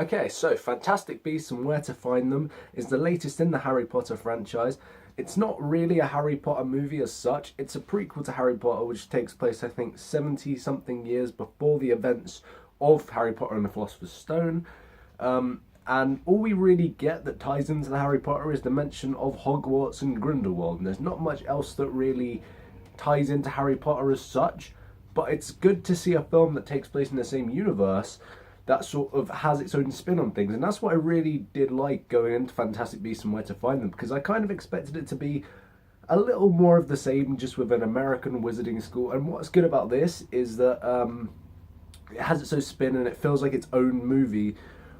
Okay, so Fantastic Beasts and Where to Find Them is the latest in the Harry Potter franchise. It's not really a Harry Potter movie as such, it's a prequel to Harry Potter which takes place, I think, 70 something years before the events of Harry Potter and the Philosopher's Stone. And all we really get that ties into the Harry Potter is the mention of Hogwarts and Grindelwald, and there's not much else that really ties into Harry Potter as such, but it's good to see a film that takes place in the same universe that sort of has its own spin on things. And that's what I really did like going into Fantastic Beasts and Where to Find Them, because I kind of expected it to be a little more of the same, just with an American wizarding school. And what's good about this is that it has its own spin and it feels like its own movie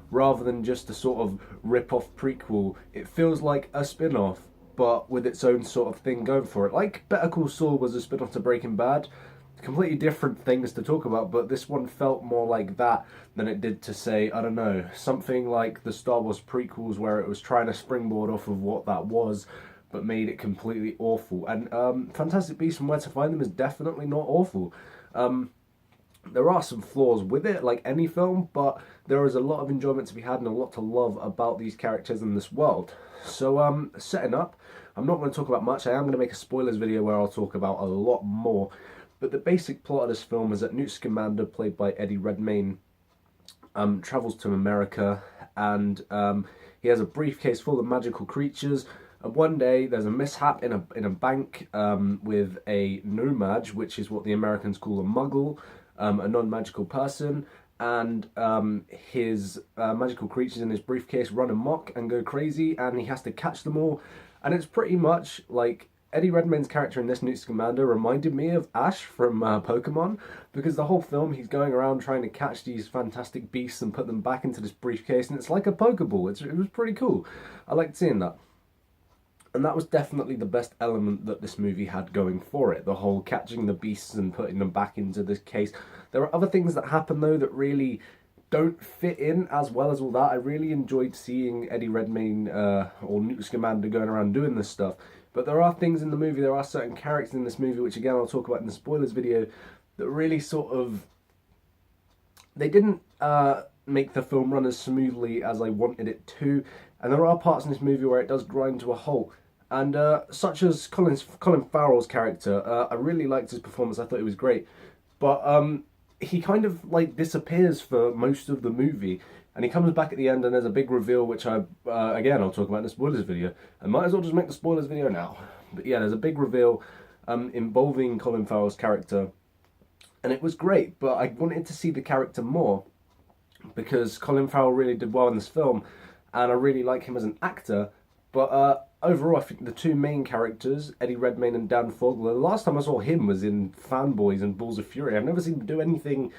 rather than just a sort of rip-off prequel. It feels like a spin-off, but with its own sort of thing going for it. Like Better Call Saul was a spin-off to Breaking Bad, completely different things to talk about, but this one felt more like that than it did to, say, I don't know, something like the Star Wars prequels where it was trying to springboard off of what that was but made it completely awful. And Fantastic Beasts and Where to Find Them is definitely not awful. There are some flaws with it, like any film, but there is a lot of enjoyment to be had and a lot to love about these characters in this world. So, setting up, I'm not going to talk about much. I am going to make a spoilers video where I'll talk about a lot more. But the basic plot of this film is that Newt Scamander, played by Eddie Redmayne, travels to America, and he has a briefcase full of magical creatures. And one day there's a mishap in a bank with a no-mage, which is what the Americans call a muggle, a non-magical person, and his magical creatures in his briefcase run amok and go crazy, and he has to catch them all. And it's pretty much like Eddie Redmayne's character in this, Newt Scamander, reminded me of Ash from Pokemon, because the whole film he's going around trying to catch these fantastic beasts and put them back into this briefcase, and it's like a Pokeball. It was pretty cool. I liked seeing that. And that was definitely the best element that this movie had going for it, the whole catching the beasts and putting them back into this case. There are other things that happen, though, that really don't fit in as well as all that. I really enjoyed seeing Eddie Redmayne or Newt Scamander going around doing this stuff. But there are things in the movie, there are certain characters in this movie, which again I'll talk about in the spoilers video, that really sort of, they didn't make the film run as smoothly as I wanted it to. And there are parts in this movie where it does grind to a halt. And such as Colin Farrell's character, I really liked his performance, I thought it was great. But he kind of like disappears for most of the movie. And he comes back at the end and there's a big reveal, which again, I'll talk about in the spoilers video. I might as well just make the spoilers video now. But yeah, there's a big reveal involving Colin Farrell's character. And it was great, but I wanted to see the character more, because Colin Farrell really did well in this film, and I really like him as an actor. But overall, I think the two main characters, Eddie Redmayne and Dan Fogler, the last time I saw him was in Fanboys and Balls of Fury. I've never seen him do anything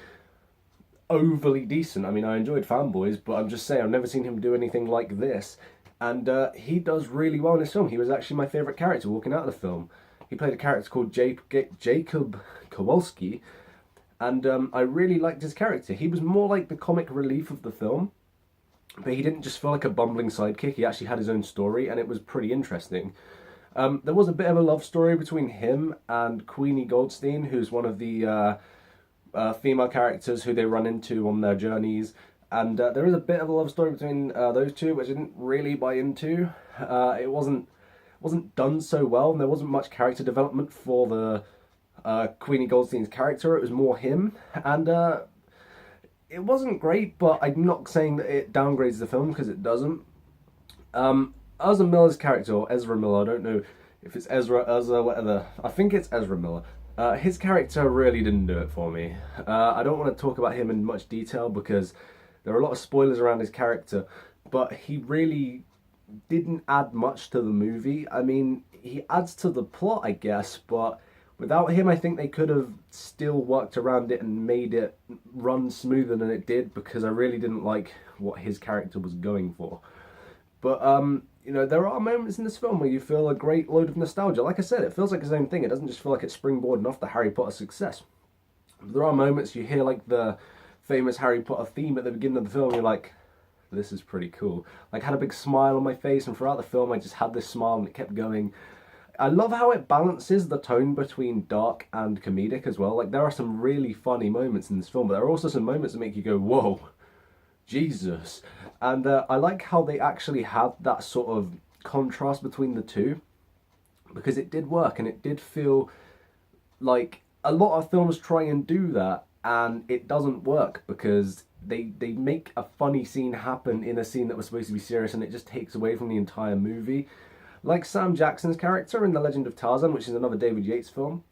overly decent. I mean, I enjoyed Fanboys, but I'm just saying I've never seen him do anything like this. And he does really well in this film. He was actually my favourite character walking out of the film. He played a character called Jacob Kowalski, and I really liked his character. He was more like the comic relief of the film, but he didn't just feel like a bumbling sidekick. He actually had his own story, and it was pretty interesting. There was a bit of a love story between him and Queenie Goldstein, who's one of the female characters who they run into on their journeys. And there is a bit of a love story between those two, which I didn't really buy into. It wasn't done so well, and there wasn't much character development for the Queenie Goldstein's character. It was more him, and it wasn't great, but I'm not saying that it downgrades the film, because it doesn't. Ezra Miller's character, or Ezra Miller, I don't know if it's Ezra, whatever. I think it's Ezra Miller. His character really didn't do it for me. I don't want to talk about him in much detail because there are a lot of spoilers around his character, but he really didn't add much to the movie. I mean, he adds to the plot, I guess, but without him, I think they could have still worked around it and made it run smoother than it did, because I really didn't like what his character was going for. But, you know, there are moments in this film where you feel a great load of nostalgia. Like I said, it feels like his own thing. It doesn't just feel like it's springboarding off the Harry Potter success. But there are moments you hear, like, the famous Harry Potter theme at the beginning of the film, and you're like, this is pretty cool. Like, I had a big smile on my face, and throughout the film I just had this smile and it kept going. I love how it balances the tone between dark and comedic as well. Like, there are some really funny moments in this film, but there are also some moments that make you go, whoa, Jesus. And I like how they actually had that sort of contrast between the two, because it did work and it did feel like a lot of films try and do that and it doesn't work because they make a funny scene happen in a scene that was supposed to be serious, and it just takes away from the entire movie. Like Sam Jackson's character in The Legend of Tarzan, which is another David Yates film,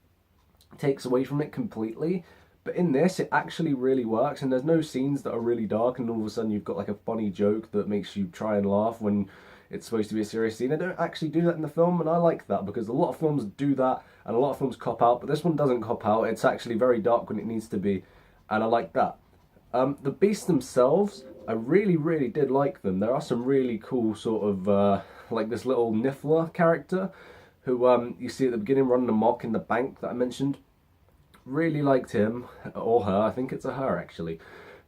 takes away from it completely. But in this, it actually really works, and there's no scenes that are really dark, and all of a sudden you've got like a funny joke that makes you try and laugh when it's supposed to be a serious scene. They don't actually do that in the film, and I like that because a lot of films do that, and a lot of films cop out, but this one doesn't cop out. It's actually very dark when it needs to be, and I like that. The beasts themselves, I really, really did like them. There are some really cool sort of, like this little Niffler character who you see at the beginning running amok in the bank that I mentioned. Really liked him, or her, I think it's a her actually.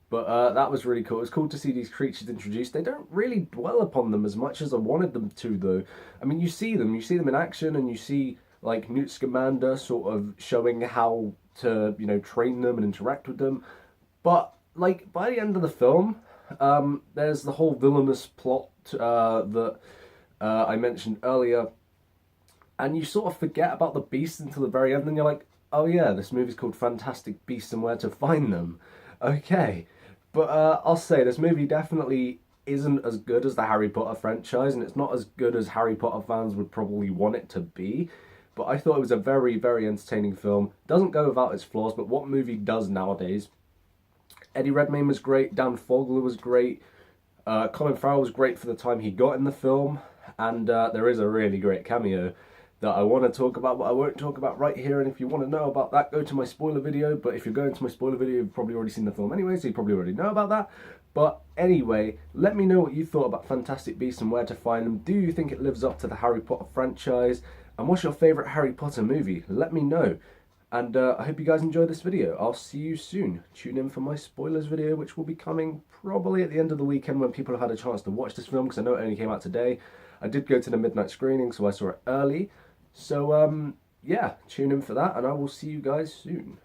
But that was really cool. It was cool to see these creatures introduced. They don't really dwell upon them as much as I wanted them to, though. I mean, you see them in action, and you see like Newt Scamander sort of showing how to, you know, train them and interact with them. But like by the end of the film, there's the whole villainous plot that I mentioned earlier, and you sort of forget about the beasts until the very end, and you're like, oh yeah, this movie's called Fantastic Beasts and Where to Find Them. Okay. But I'll say this movie definitely isn't as good as the Harry Potter franchise, and it's not as good as Harry Potter fans would probably want it to be. But I thought it was a very, very entertaining film. Doesn't go without its flaws, but what movie does nowadays? Eddie Redmayne was great, Dan Fogler was great, Colin Farrell was great for the time he got in the film, and there is a really great cameo that I want to talk about, but I won't talk about right here. And if you want to know about that, go to my spoiler video. But if you're going to my spoiler video, you've probably already seen the film anyway, so you probably already know about that. But anyway, let me know what you thought about Fantastic Beasts and Where to Find Them. Do you think it lives up to the Harry Potter franchise? And what's your favourite Harry Potter movie? Let me know. And I hope you guys enjoyed this video. I'll see you soon. Tune in for my spoilers video, which will be coming probably at the end of the weekend when people have had a chance to watch this film, because I know it only came out today. I did go to the midnight screening, so I saw it early. So, yeah, tune in for that, and I will see you guys soon.